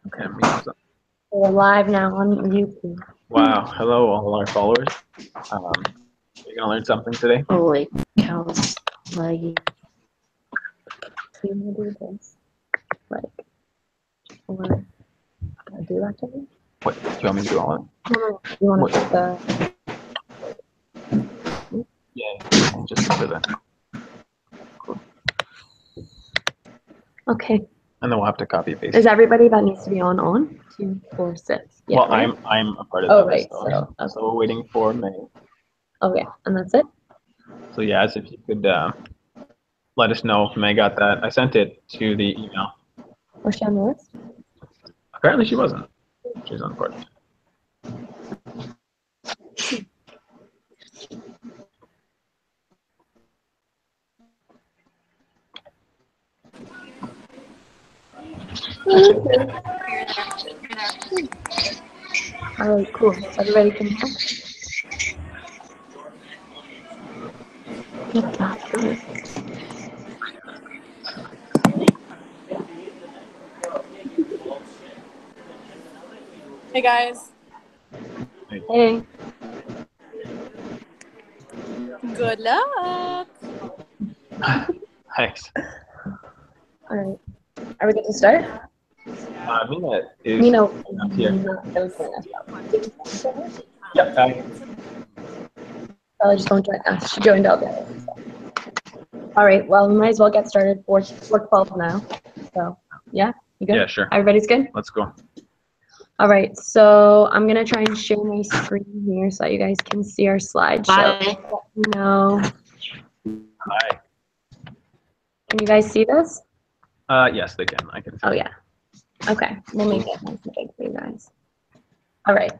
Okay. We're live now on YouTube. Wow. Hello, all our followers. You're gonna learn something today. Holy cow, it's laggy. Do you want to do this? Like, or can I do that to me? What? Do you want me to do all of it? No. You want to put the... Yeah. Just for that. Cool. Okay. And then we'll have to copy and paste. Is everybody that needs to be on? 2, 4, 6. Yeah, well, right? I'm a part of Oh, that. right. So we're waiting for May. Okay, and that's it? So yeah, as if you could let us know if May got that. I sent it to the email. Was she on the list? Apparently she wasn't. She's on board. All right, cool. Everybody can talk. Get that through. Hey guys. Hey. Good luck. Thanks. All right. Are we good to start? Mina is here. Yep. I just won't join us. She joined out there. All right. Well, we might as well get started. We're 12 now. So, yeah, you good? Yeah, sure. Everybody's good? Let's go. All right. So I'm gonna try and share my screen here so that you guys can see our slideshow. Hi. No. Hi. Can you guys see this? Yes, they can. I can see. Oh yeah. Okay. We'll make it nice and big for you guys. All right.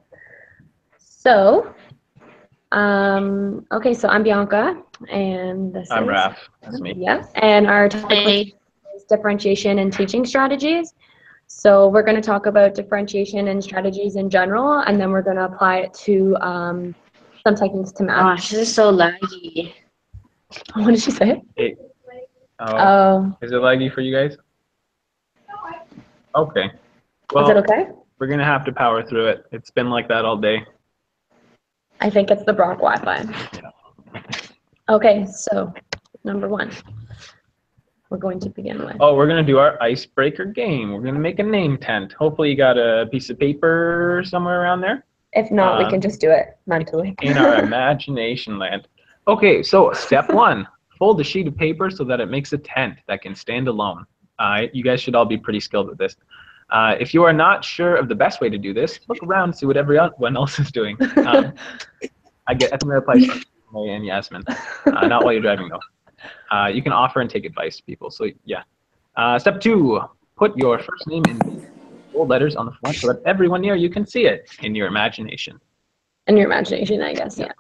So, okay. So I'm Bianca, and this I'm is Raff. That's me. Yeah. And our topic is differentiation and teaching strategies. So we're going to talk about differentiation and strategies in general, and then we're going to apply it to some techniques to math. Gosh, this is so laggy. What did she say? Hey. Oh. Is it laggy for you guys? Okay. Well, is it okay? We're going to have to power through it. It's been like that all day. I think it's the Brock Wi-Fi. Yeah. Okay, so number 1. We're going to begin with. Oh, we're going to do our icebreaker game. We're going to make a name tent. Hopefully you got a piece of paper somewhere around there. If not, we can just do it mentally. In our imagination land. Okay, so step 1. Fold a sheet of paper so that it makes a tent that can stand alone. You guys should all be pretty skilled with this. If you are not sure of the best way to do this, look around, see what everyone else is doing. I think that applies to May and Yasmin. Not while you're driving, though. You can offer and take advice to people. So, yeah. Step 2, put your first name in bold letters on the front so that everyone near you can see it in your imagination. In your imagination, I guess, yeah.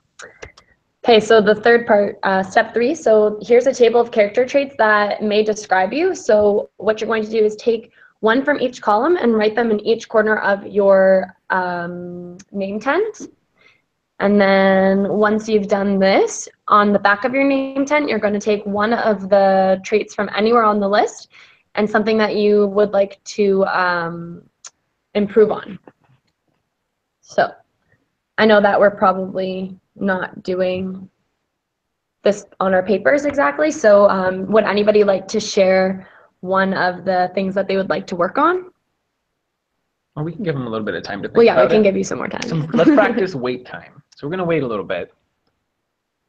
Okay, so the third part, step 3. So here's a table of character traits that may describe you. So what you're going to do is take one from each column and write them in each corner of your name tent. And then once you've done this, on the back of your name tent, you're going to take one of the traits from anywhere on the list and something that you would like to improve on. So I know that we're probably not doing this on our papers exactly. So would anybody like to share one of the things that they would like to work on? Well, we can give them a little bit of time to think. Well, yeah, about we can it. give you some more time. Let's practice wait time. So we're going to wait a little bit.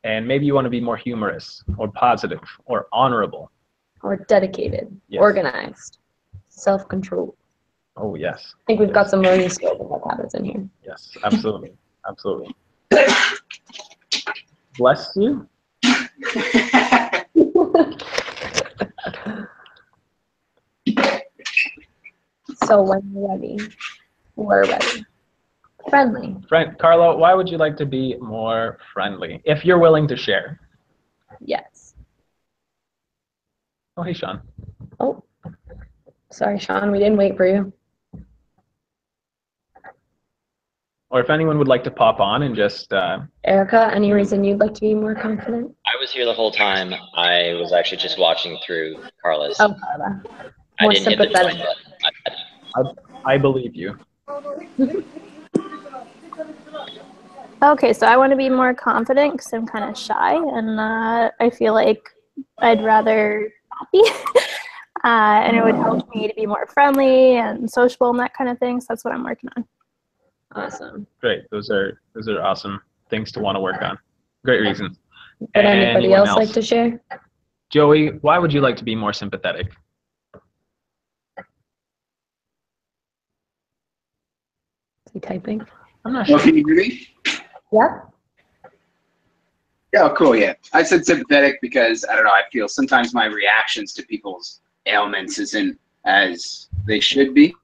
And maybe you want to be more humorous or positive or honorable. Or dedicated, organized, self-controlled. Oh, yes. I think we've got some learning skills and health habits in here. Yes, absolutely. Absolutely. Bless you. So when you're ready, we're ready. Friendly. Carlo, why would you like to be more friendly? If you're willing to share. Yes. Oh, hey, Sean. Oh, sorry, Sean, we didn't wait for you. Or if anyone would like to pop on and just... Erica, any reason you'd like to be more confident? I was here the whole time. I was actually just watching through Carla's. Oh, Carla. I didn't hit the join button. I believe you. Okay, so I want to be more confident because I'm kind of shy, and I feel like I'd rather not be. And it would help me to be more friendly and sociable and that kind of thing. So that's what I'm working on. Awesome. Great. Those are awesome things to want to work on. Great reasons. Would anybody Anyone else like to share? Joey, why would you like to be more sympathetic? Is he typing? I'm not Well, sure. can you hear me? Yeah. Yeah, cool, yeah. I said sympathetic because, I don't know, I feel sometimes my reactions to people's ailments isn't as they should be.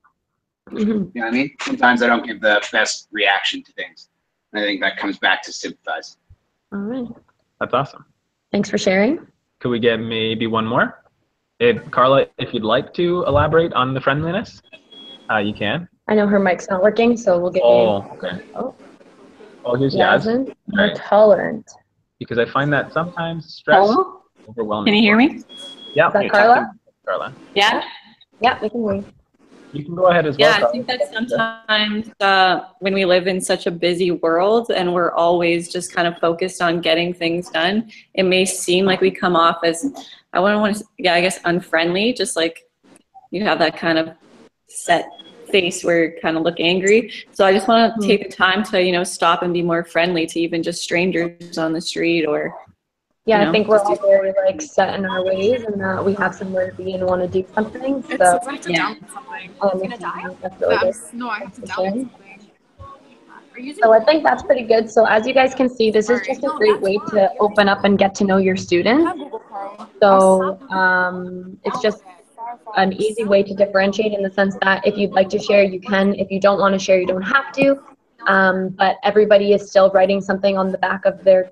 Mhm. You know what I mean? Sometimes I don't give the best reaction to things. And I think that comes back to sympathize. All right. That's awesome. Thanks for sharing. Could we get maybe one more? Carla, if you'd like to elaborate on the friendliness, you can. I know her mic's not working, so we'll give Oh, okay. Oh. Oh, here's Yaz. Yasmin. More Right. tolerant. Because I find that sometimes stress Hello? overwhelming. Can you hear me? Yeah. Is that you're Carla? talking, Carla. Yeah. Yeah, we can hear you. You can go ahead as well. Yeah, I Carla. think that sometimes when we live in such a busy world and we're always just kind of focused on getting things done, it may seem like we come off as, I wouldn't want to, yeah, I guess unfriendly, just like you have that kind of set face where you kind of look angry. So I just want to take the time to, you know, stop and be more friendly to even just strangers on the street or, Yeah, you know, I think we're just all very like set in our ways and that we have somewhere to be and want to do something. So I have to Yeah. download something. I understand. That's really good. No, I have to For download sharing. something. Are you using So I think that's pretty good. So as you guys can see, this is just a great way to open up and get to know your I students. have Google Chrome? So it's just an easy way to differentiate in the sense that if you'd like to share, you can. If you don't want to share, you don't have to. But everybody is still writing something on the back of their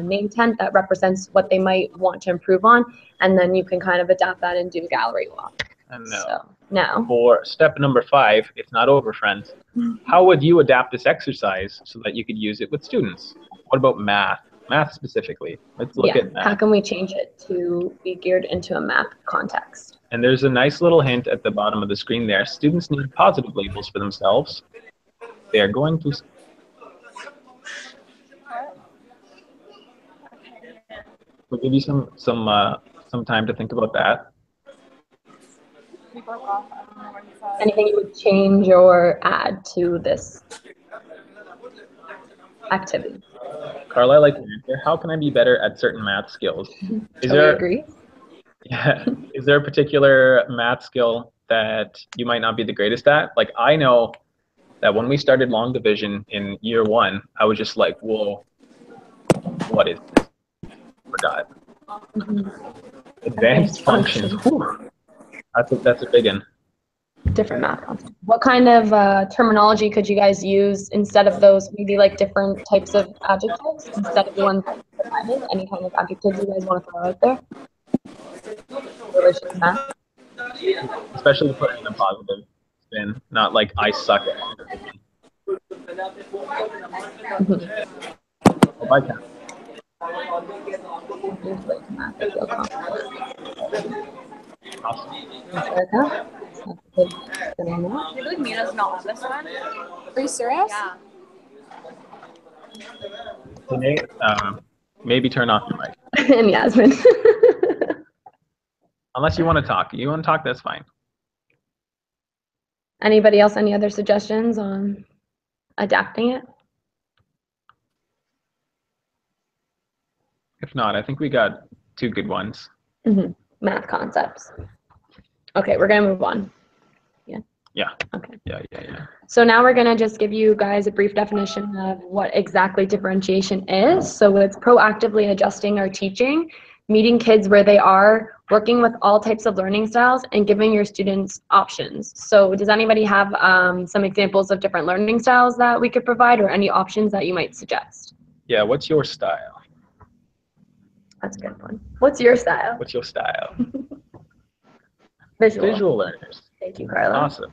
name tent that represents what they might want to improve on. And then you can kind of adapt that and do gallery walk. And So now. for step number 5, it's not over, friends. How would you adapt this exercise so that you could use it with students? What about math? Math specifically. Let's look at How math. can we change it to be geared into a math context? And there's a nice little hint at the bottom of the screen there. Students need positive labels for themselves. They are going to... We'll give you some time to think about that. We broke off. I don't know what he said. Anything you would change or add to this activity? Carla, I like your answer. How can I be better at certain math skills? Is Totally there, agree. yeah, is there a particular math skill that you might not be the greatest at? Like, I know that when we started long division in year 1, I was just like, whoa, what is this? Forgot. Advanced functions. Whew. That's a big one. Different math concepts. What kind of terminology could you guys use instead of those? Maybe like different types of adjectives instead of the ones that you provided. Any kind of adjectives you guys want to throw out there? In relation to math. Especially to put it in a positive spin, not like I suck at long division. Oh, I can. Math, I feel comfortable. Awesome. Erica? Good. Good on that. I feel like Mina's not on this one. Are you serious? Yeah. Hey, Nate, maybe turn off your mic. And Yasmin. Unless you want to talk. You want to talk, that's fine. Anybody else, any other suggestions on adapting it? If not, I think we got 2 good ones. Math concepts. Okay, we're gonna move on. Yeah. Okay. Yeah. So now we're gonna just give you guys a brief definition of what exactly differentiation is. So it's proactively adjusting our teaching, meeting kids where they are, working with all types of learning styles, and giving your students options. So does anybody have some examples of different learning styles that we could provide or any options that you might suggest? Yeah, what's your style? That's a good one. What's your style? What's your style? Visual. Visual learners. Thank you, Carla. Awesome.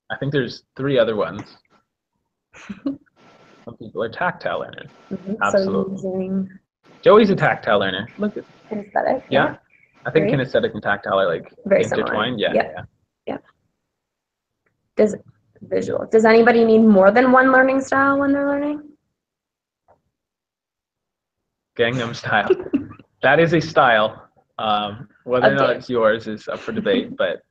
I think there's 3 other ones. Some people are tactile learners. Absolutely. So using Joey's a tactile learner. Look at aesthetic. yeah. I think Great. kinesthetic and tactile are like Very similar. intertwined. Yeah, Yep. yeah. Does visual? Does anybody need more than one learning style when they're learning? Gangnam Style. That is a style. Whether or not Okay. it's yours is up for debate, but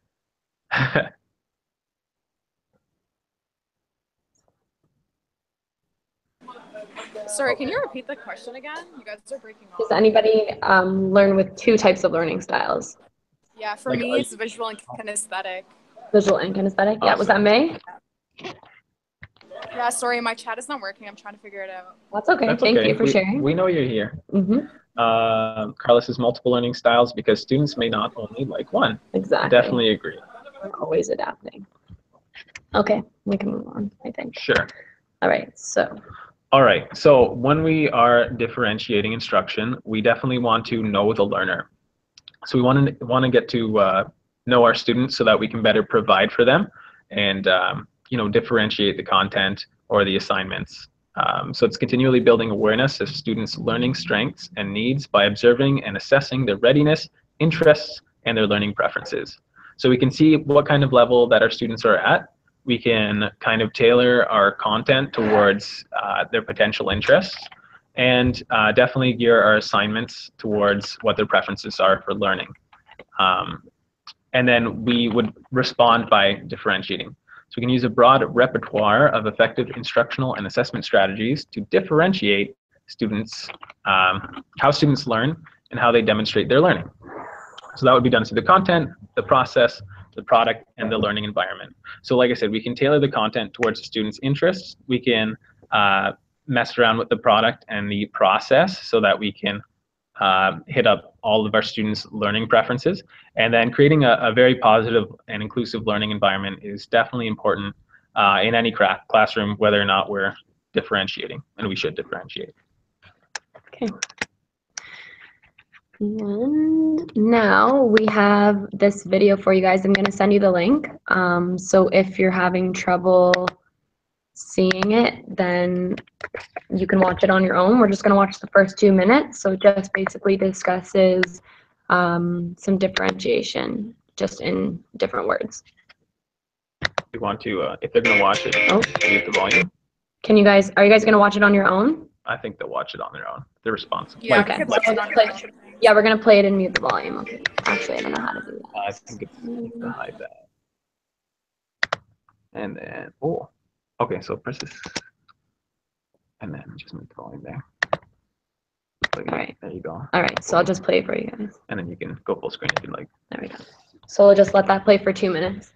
Sorry, can you repeat the question again? You guys are breaking Does off. anybody learn with two types of learning styles? Yeah, for Like, me, are it's visual and kinesthetic. Visual and kinesthetic? Yeah, was that Awesome. May? Yeah, sorry, my chat is not working. I'm trying to figure it out. That's okay. that's Thank okay. you for sharing. We know you're here. Mm-hmm. Carlos is multiple learning styles because students may not only like one. Exactly. Definitely agree. We're always adapting. Okay, we can move on, I think. Sure. All right, so All right. So when we are differentiating instruction, we definitely want to know the learner. So we want to get to know our students so that we can better provide for them and differentiate the content or the assignments. So it's continually building awareness of students' learning strengths and needs by observing and assessing their readiness, interests, and their learning preferences. So we can see what kind of level that our students are at. We can kind of tailor our content towards their potential interests and definitely gear our assignments towards what their preferences are for learning. And then we would respond by differentiating. So we can use a broad repertoire of effective instructional and assessment strategies to differentiate students, how students learn and how they demonstrate their learning. So that would be done through the content, the process, the product, and the learning environment. So like I said, we can tailor the content towards the student's interests. We can mess around with the product and the process so that we can hit up all of our students' learning preferences. And then creating a very positive and inclusive learning environment is definitely important in any classroom, whether or not we're differentiating, and we should differentiate. okay. And now we have this video for you guys. I'm going to send you the link. So if you're having trouble seeing it, then you can watch it on your own. We're just going to watch the first 2 minutes. So it just basically discusses some differentiation, just in different words. We want to, if they're going to watch it, mute the volume. Are you guys going to watch it on your own? I think they'll watch it on their own. They're responsible. Yeah, Okay. we could watch it on Play- Yeah, we're going to play it and mute the volume. Okay. Actually, I don't know how to do that. I think it's to hide that. And then, okay, so press this. And then just move the volume there. All right. There you go. All right, so I'll just play it for you guys. And then you can go full screen if you like. There we go. So we'll just let that play for 2 minutes.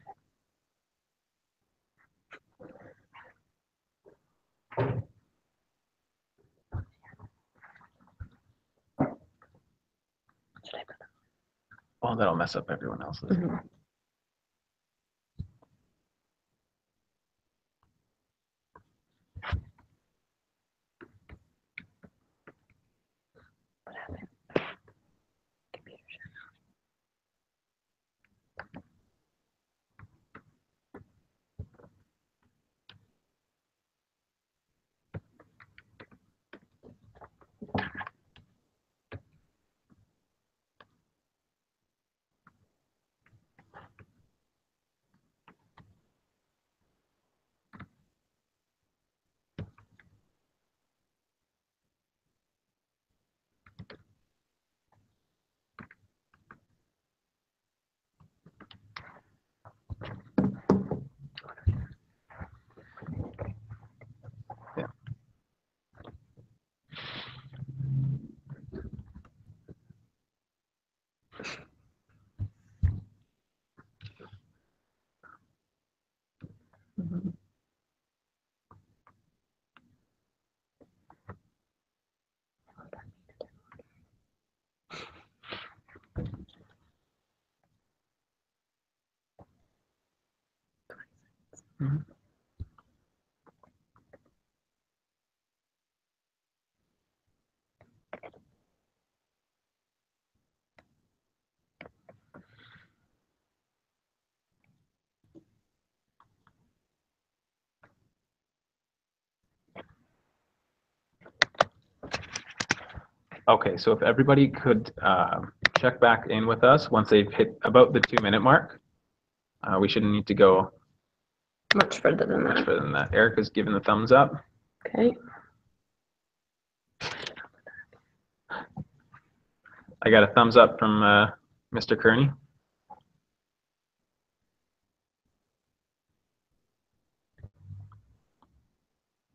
Well, that'll mess up everyone else's. Mm-hmm. What happened? Computer shut down. Mm-hmm. Mm-hmm. Okay, so if everybody could check back in with us once they've hit about the 2-minute mark. We shouldn't need to go Much further than much that. further than that. Erica's giving the thumbs up. Okay. I got a thumbs up from Mr. Kearney.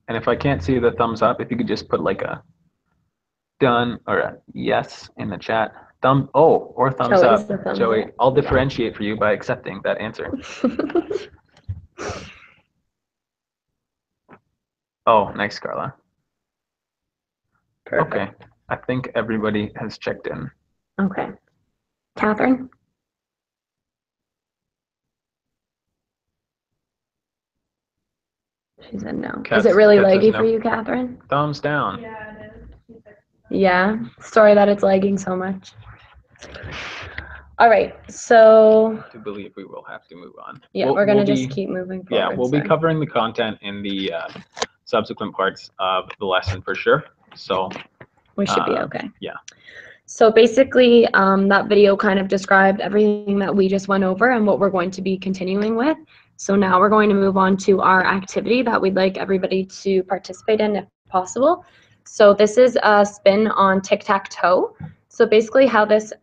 And if I can't see the thumbs up, if you could just put like a done or a yes in the chat. Or thumbs Joey's up. the thumbs Joey, up. I'll differentiate for you by accepting that answer. Oh, nice, Carla. Perfect. Okay, I think everybody has checked in. Okay. Catherine? She said no. Kat- Is it really Kat says laggy no. for you, Catherine? Thumbs down. Yeah, it is. Yeah. Sorry that it's lagging so much. All right. So To believe we will have to move on. yeah, we're gonna just keep moving forward. Yeah, we'll be sorry. covering the content in the subsequent parts of the lesson for sure. So We should be okay. yeah. So basically, that video kind of described everything that we just went over and what we're going to be continuing with. So now we're going to move on to our activity that we'd like everybody to participate in if possible. So this is a spin on tic-tac-toe. So basically how this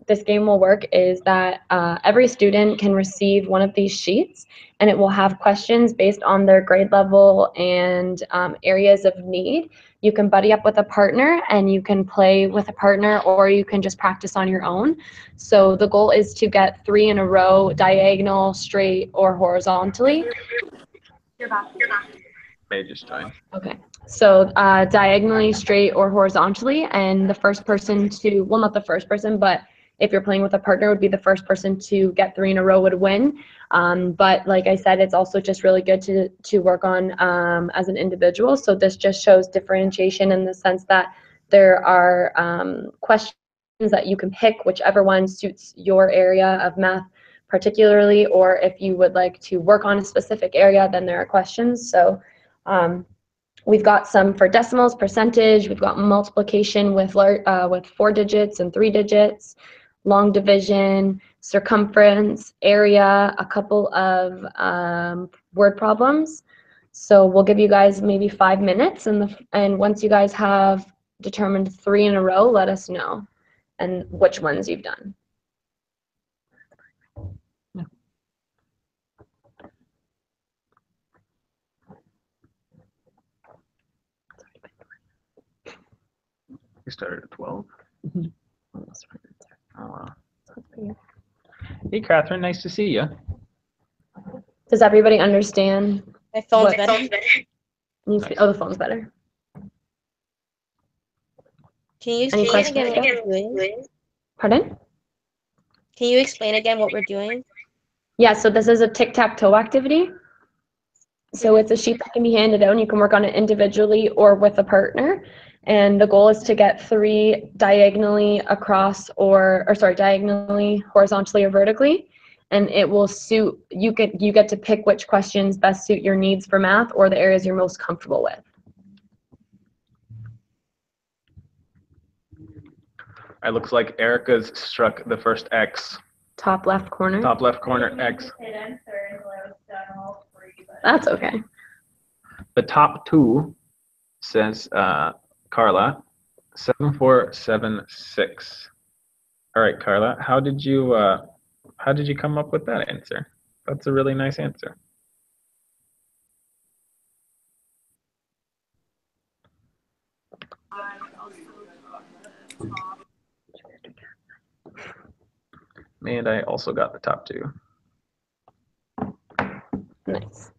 this game will work is that every student can receive one of these sheets, and it will have questions based on their grade level and areas of need. You can buddy up with a partner and you can play with a partner, or you can just practice on your own. So the goal is to get 3 in a row, diagonal, straight, or horizontally. May just join. Okay. So diagonally, straight, or horizontally, and the first person to, well, not the first person, but if you're playing with a partner, would be the first person to get 3 in a row would win. But like I said, it's also just really good to work on as an individual. So this just shows differentiation in the sense that there are questions that you can pick, whichever one suits your area of math particularly, or if you would like to work on a specific area, then there are questions. So we've got some for decimals, percentage, we've got multiplication with 4 digits and 3 digits, long division, circumference, area, a couple of word problems. So we'll give you guys maybe 5 minutes, and once you guys have determined 3 in a row, let us know and which ones you've done. We started at 12. Oh, wow. Hey, Catherine, nice to see you. Does everybody understand? My phone's What- better. Needs to be, oh, the phone's better. Can you Any explain again questions? what we're doing? Pardon? Can you explain again what we're doing? Yeah, so this is a tic-tac-toe activity. So it's a sheet that can be handed out, and you can work on it individually or with a partner. And the goal is to get 3 diagonally across, or sorry, diagonally, horizontally, or vertically. And it will suit, you get to pick which questions best suit your needs for math or the areas you're most comfortable with. It looks like Erica's struck the first X. Top left corner. Top left corner, X. That's okay. The top 2 says Carla, 7476. All right, Carla, how did you come up with that answer? That's a really nice answer. And I also got the top 2. Nice.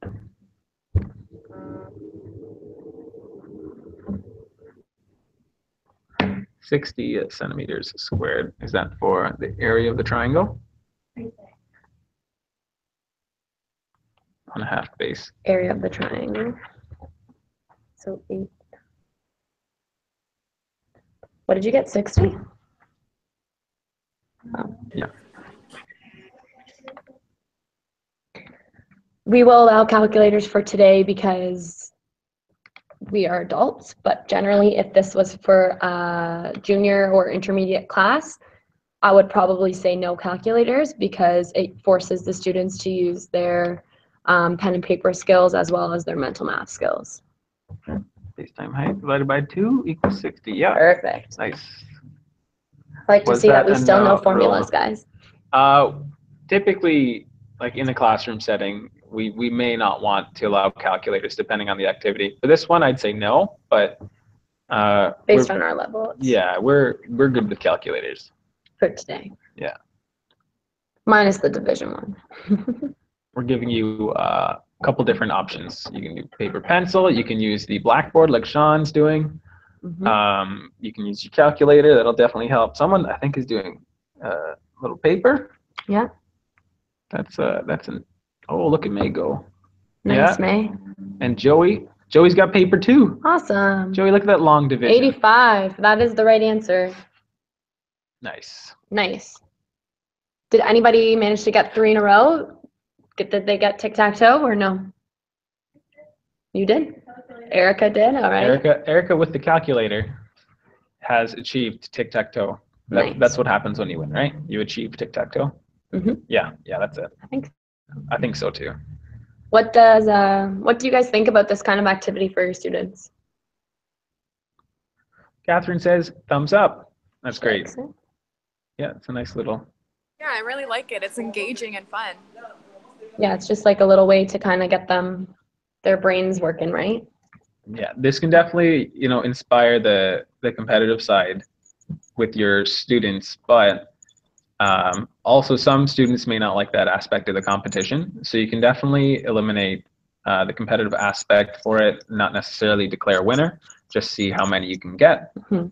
"60 centimeters squared." Is that for the area of the triangle? 1/2 base. Area of the triangle. So 8. What did you get, 60? Oh. Yeah. We will allow calculators for today because we are adults, but generally if this was for a junior or intermediate class, I would probably say no calculators because it forces the students to use their pen and paper skills as well as their mental math skills. Base time height divided by 2 equals 60. Yeah. Perfect. Nice. I like to Was see that that we still know enough, formulas, guys. Typically, like in the classroom setting, we may not want to allow calculators depending on the activity. For this one, I'd say no, but Based on our level. yeah, we're good with calculators. For today. Yeah. Minus the division one. We're giving you a couple different options. You can do paper pencil. You can use the blackboard like Sean's doing. Mhm. You can use your calculator. That'll definitely help. Someone I think is doing a little paper. Yeah. That's an. Oh, look at May go. Nice, Yeah. May. And Joey's got paper too. Awesome. Joey, look at that long division. 85. That is the right answer. Nice. Nice. Did anybody manage to get 3 in a row? Did they get tic-tac-toe or no? You did? Erica did? All right. Erica with the calculator has achieved tic-tac-toe. Nice. That's what happens when you win, right? You achieve tic-tac-toe. Mhm. Yeah, that's it. I think so too. What do you guys think about this kind of activity for your students? Catherine says thumbs up. That's great. Likes it? Yeah, it's a nice little. Yeah, I really like it. It's engaging and fun. Yeah, it's just like a little way to kind of get their brains working, right? Yeah, this can definitely, inspire the competitive side with your students, but also some students may not like that aspect of the competition. So you can definitely eliminate the competitive aspect for it, not necessarily declare a winner, just see how many you can get. Mm-hmm.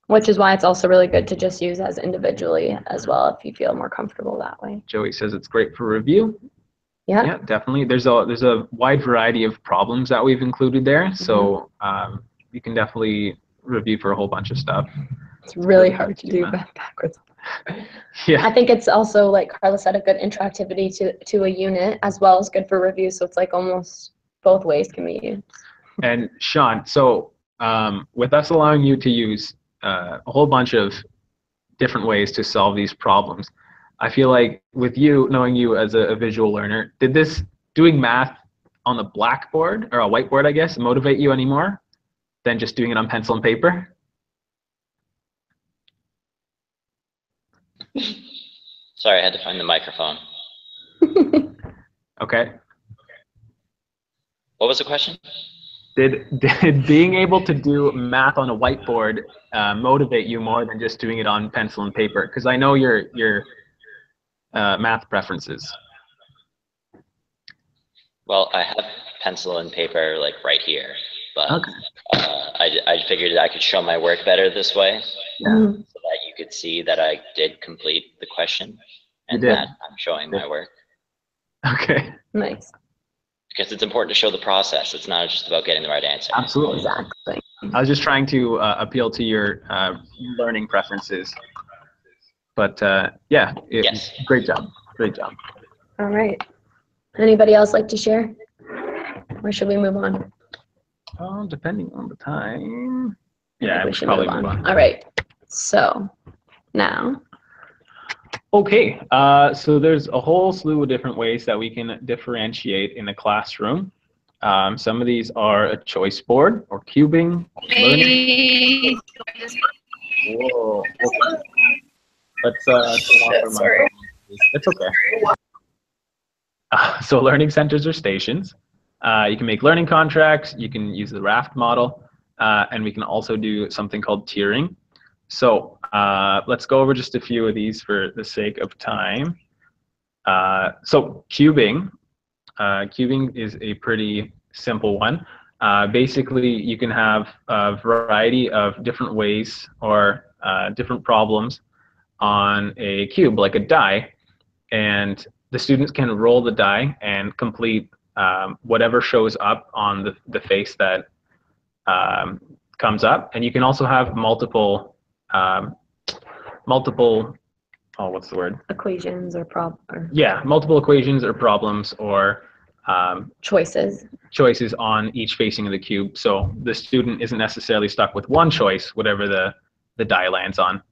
Which is why it's also really good to just use as individually as well if you feel more comfortable that way. Joey says it's great for review. Yeah. Yeah, definitely. There's a wide variety of problems that we've included there, so you can definitely review for a whole bunch of stuff. It's really hard to do backwards. Yeah. I think it's also, like Carla said, a good interactivity to a unit as well as good for review. So it's like almost both ways can be used. And Sean, so with us allowing you to use a whole bunch of different ways to solve these problems, I feel like with you, knowing you as a visual learner, did this doing math on the blackboard or a whiteboard, I guess, motivate you anymore than just doing it on pencil and paper? Sorry, I had to find the microphone. Okay. What was the question? Did being able to do math on a whiteboard motivate you more than just doing it on pencil and paper? Because I know your math preferences. Well, I have pencil and paper like right here, but Okay. I figured I could show my work better this way, Yeah. so that you could see that I did complete the question and did. that I'm showing my work. Okay. Nice. Because it's important to show the process. It's not just about getting the right answer. Absolutely. Exactly. I was just trying to appeal to your learning preferences. But yeah, Yes. Great job. Great job. All right. Anybody else like to share? Or should we move on? Depending on the time. I Yeah, think we we should should probably move move on. All right. So now. Okay, so there's a whole slew of different ways that we can differentiate in the classroom. Some of these are a choice board or cubing. Learning. Whoa. Okay. Let's turn off our mic. It's okay. So learning centers or stations. You can make learning contracts. You can use the Raff model, and we can also do something called tiering. So let's go over just a few of these for the sake of time. So cubing. Cubing is a pretty simple one. Basically, you can have a variety of different ways or different problems on a cube, like a die, and the students can roll the die and complete whatever shows up on the face that comes up. And you can also have multiple, what's the word? Equations or Yeah, multiple equations or problems or choices. choices on each facing of the cube. So the student isn't necessarily stuck with one choice, whatever the die lands on.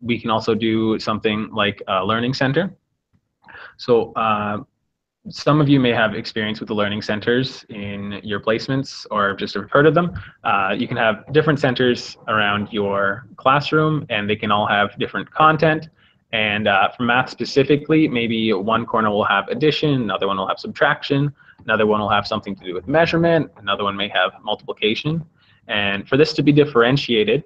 We can also do something like a learning center. So some of you may have experience with the learning centers in your placements or just have heard of them. You can have different centers around your classroom, and they can all have different content. And for math specifically, maybe one corner will have addition, another one will have subtraction, another one will have something to do with measurement, another one may have multiplication. And for this to be differentiated,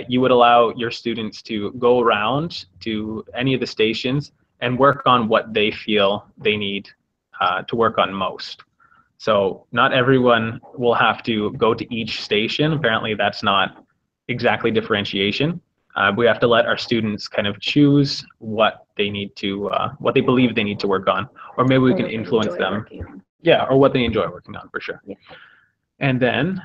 you would allow your students to go around to any of the stations and work on what they feel they need to work on most. So not everyone will have to go to each station. Apparently that's not exactly differentiation. We have to let our students kind of choose what they need to, what they believe they need to work on, or maybe we can influence them. Yeah, or what they enjoy working on, for sure. Yeah. And then,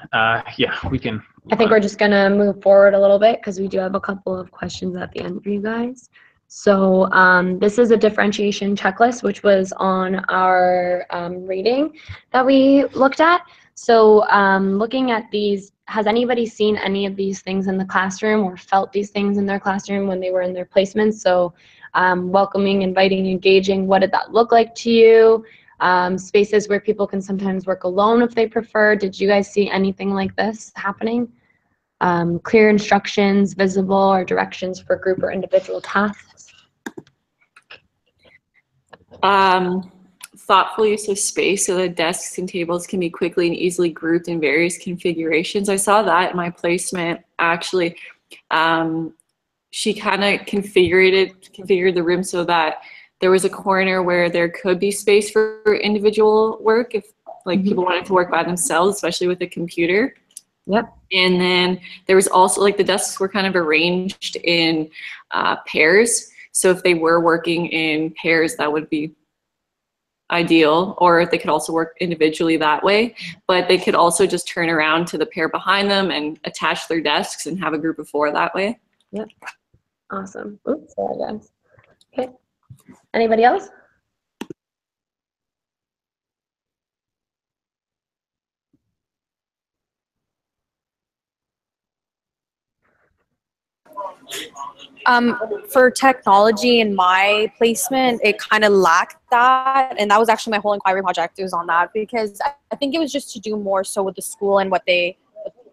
yeah, we can. I think we're just gonna move forward a little bit because we do have a couple of questions at the end for you guys. So this is a differentiation checklist, which was on our reading that we looked at. So looking at these, has anybody seen any of these things in the classroom or felt these things in their classroom when they were in their placements? So welcoming, inviting, engaging, what did that look like to you? Spaces where people can sometimes work alone if they prefer. Did you guys see anything like this happening? Clear instructions, visible, or directions for group or individual tasks? Thoughtful use of space so that desks and tables can be quickly and easily grouped in various configurations. I saw that in my placement, actually. She kind of configured the room so that there was a corner where there could be space for individual work if like people wanted to work by themselves, especially with a computer. Yep. And then there was also like the desks were kind of arranged in pairs. So if they were working in pairs, that would be ideal, or they could also work individually that way. But they could also just turn around to the pair behind them and attach their desks and have a group of 4 that way. Yep. Awesome. Oops, sorry guys. Okay. Anybody else? For technology in my placement, it kind of lacked that, and that was actually my whole inquiry project. It was on that because I think it was just to do more so with the school and what they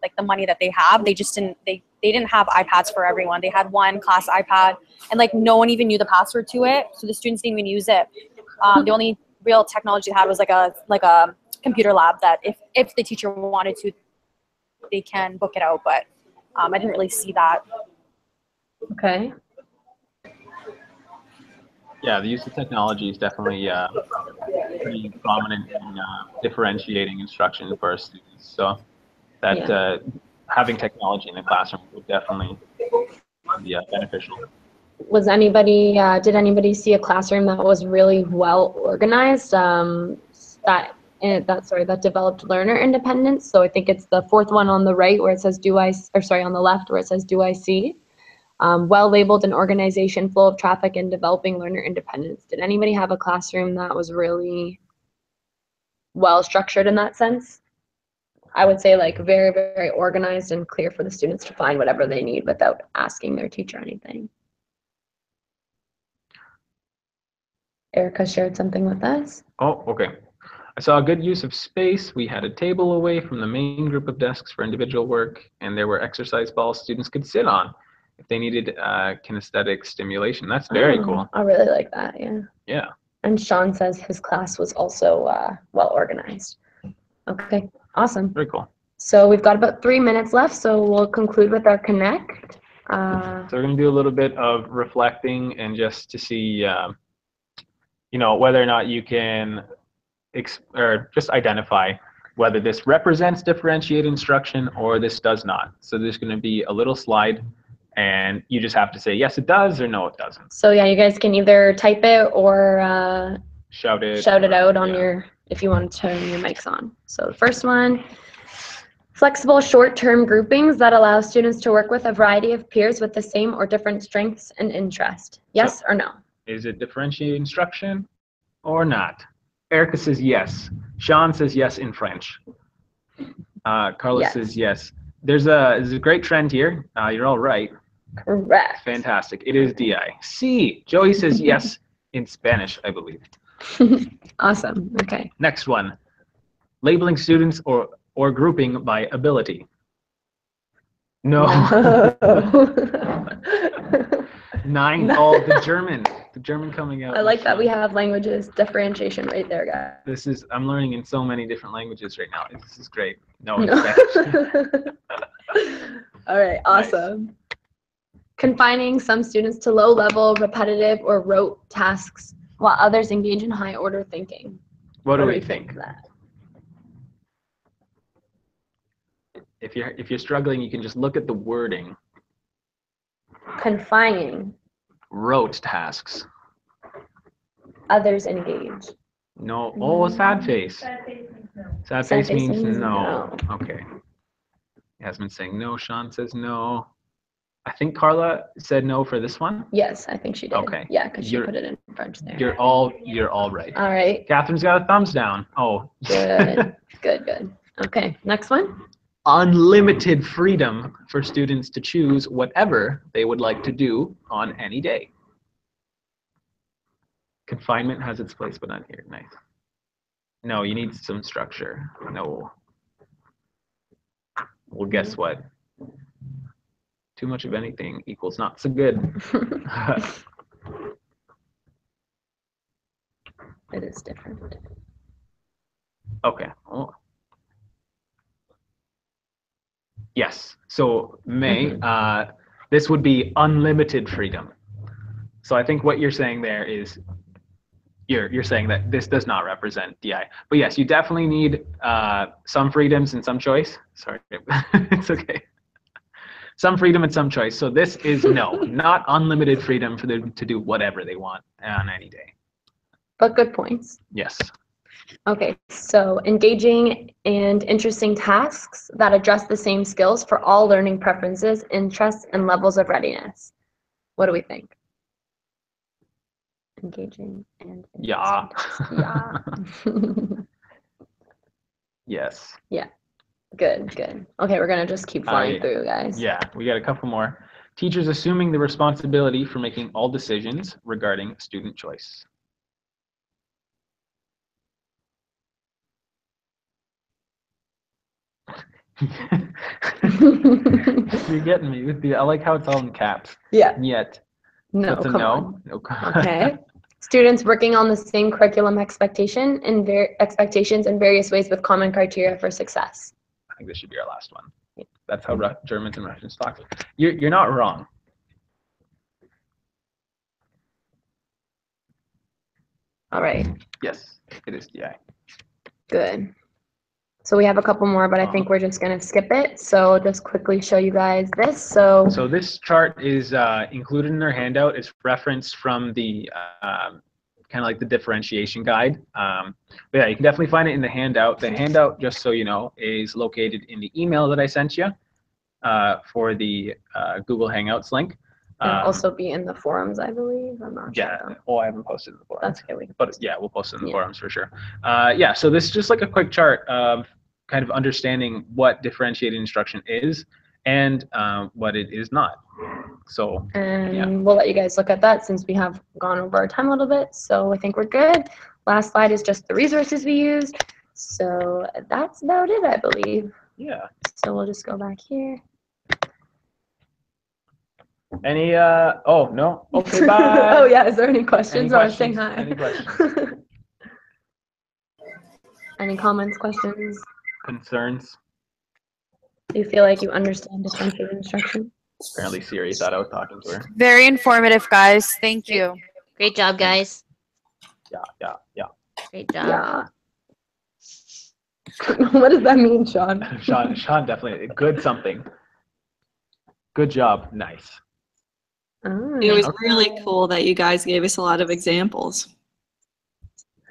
like the money that they have. They just didn't they didn't have iPads for everyone. They had one class iPad, and like no one even knew the password to it, so the students didn't even use it. The only real technology they had was like a computer lab that if the teacher wanted to, they can book it out. But I didn't really see that. Okay. Yeah, the use of technology is definitely pretty prominent in differentiating instruction for our students. So that having technology in the classroom would definitely be beneficial. Was anybody, did anybody see a classroom that was really well organized, that developed learner independence? So I think it's the 4th one on the right where it says on the left where it says do I see? Well labeled an organization, flow of traffic, and developing learner independence. Did anybody have a classroom that was really well structured in that sense? I would say like very, very organized and clear for the students to find whatever they need without asking their teacher anything. Erica shared something with us. Oh, okay. I saw a good use of space. We had a table away from the main group of desks for individual work, and there were exercise balls students could sit on if they needed kinesthetic stimulation. That's very cool. I really like that, yeah. Yeah. And Sean says his class was also well organized. Okay, awesome. Very cool. So we've got about 3 minutes left, so we'll conclude with our connect. So we're going to do a little bit of reflecting and just to see, you know, whether or not you can or just identify whether this represents differentiated instruction or this does not. So there's going to be a little slide, and you just have to say yes it does or no it doesn't. So yeah, you guys can either type it or shout it out on your, if you want to turn your mics on. So the first one, flexible short-term groupings that allow students to work with a variety of peers with the same or different strengths and interest. Yes or no? Is it differentiated instruction or not? Erica says yes. Sean says yes in French. Carla Yes. says yes. There's a great trend here. You're all right. Correct. Fantastic. It is DI. C. Joey says yes in Spanish, I believe. Awesome. Okay. Next one. Labeling students or grouping by ability. No. 9 called the German. The German coming out. I like that we have languages differentiation right there, guys. I'm learning in so many different languages right now. This is great. No, No. Spanish. All right, awesome. Confining some students to low-level, repetitive, or rote tasks, while others engage in high-order thinking. What do we think? of that? If you're struggling, you can just look at the wording. Confining Rote tasks. others engage. No. Oh, sad face. Sad face means no. no. Okay. Yasmin's saying no. Sean says no. I think Carla said no for this one. Yes, I think she did. Okay. Yeah, because she You're- put it in French there. You're all right. All right. Catherine's got a thumbs down. Oh. Good. Good. Okay. Next one. Unlimited freedom for students to choose whatever they would like to do on any day. Confinement has its place, but not here. Nice. No, you need some structure. No. Well, guess what? Too much of anything equals not so good. It is different. Okay. Oh. Yes. So May, this would be unlimited freedom. So I think what you're saying there is you're saying that this does not represent DI. But yes, you definitely need some freedoms and some choice. Sorry, it's okay. Some freedom and some choice. So this is no, not unlimited freedom for them to do whatever they want on any day. But good points. Yes. Okay, so engaging and interesting tasks that address the same skills for all learning preferences, interests, and levels of readiness. What do we think? Engaging and interesting Yeah. tasks. Yes. Yeah. Good. Okay, we're gonna just keep flying through, guys. Yeah, we got a couple more. Teachers assuming the responsibility for making all decisions regarding student choice. You're getting me with the. I like how it's all in caps. Yeah. Yet. No, That's a come no. on. No. Okay. Students working on the same curriculum expectations in various ways with common criteria for success. I think this should be our last one. That's how Germans and Russians talk. You're not wrong. All right. Yes, it is DI. Good. So we have a couple more, but I think we're just going to skip it. So I'll just quickly show you guys this. So this chart is included in our handout. It's referenced from the kind of like the differentiation guide. But yeah, you can definitely find it in the handout. The handout, just so you know, is located in the email that I sent you for the Google Hangouts link. it'll also be in the forums, I believe. I'm not Yeah. sure. Oh, I haven't posted in the forums. That's okay. But yeah, we'll post it in the Yeah. forums for sure. Yeah, so this is just like a quick chart of kind of understanding what differentiated instruction is and what it is not. So And we'll let you guys look at that since we have gone over our time a little bit. So I think we're good. Last slide is just the resources we used. So that's about it, I believe. yeah. So we'll just go back here. Any oh no. Okay, bye. Oh yeah, is there any questions? Any I was saying hi. Any questions? Any comments, questions? Concerns? Do you feel like you understand differentiated instruction? Apparently Siri thought I was talking to her. Very informative, guys. Thank you. Great job, guys. Yeah. Great job. Yeah. What does that mean, Sean? Sean definitely good something. Good job. Nice. Oh, It was really cool that you guys gave us a lot of examples.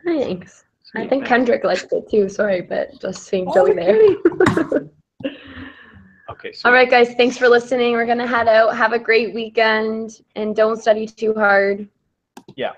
thanks. I Sweet, think thanks. Kendrick liked it too. Sorry, but just seeing Joey there. Okay. Sweet. All right, guys. Thanks for listening. We're gonna head out. Have a great weekend, and don't study too hard. Yeah.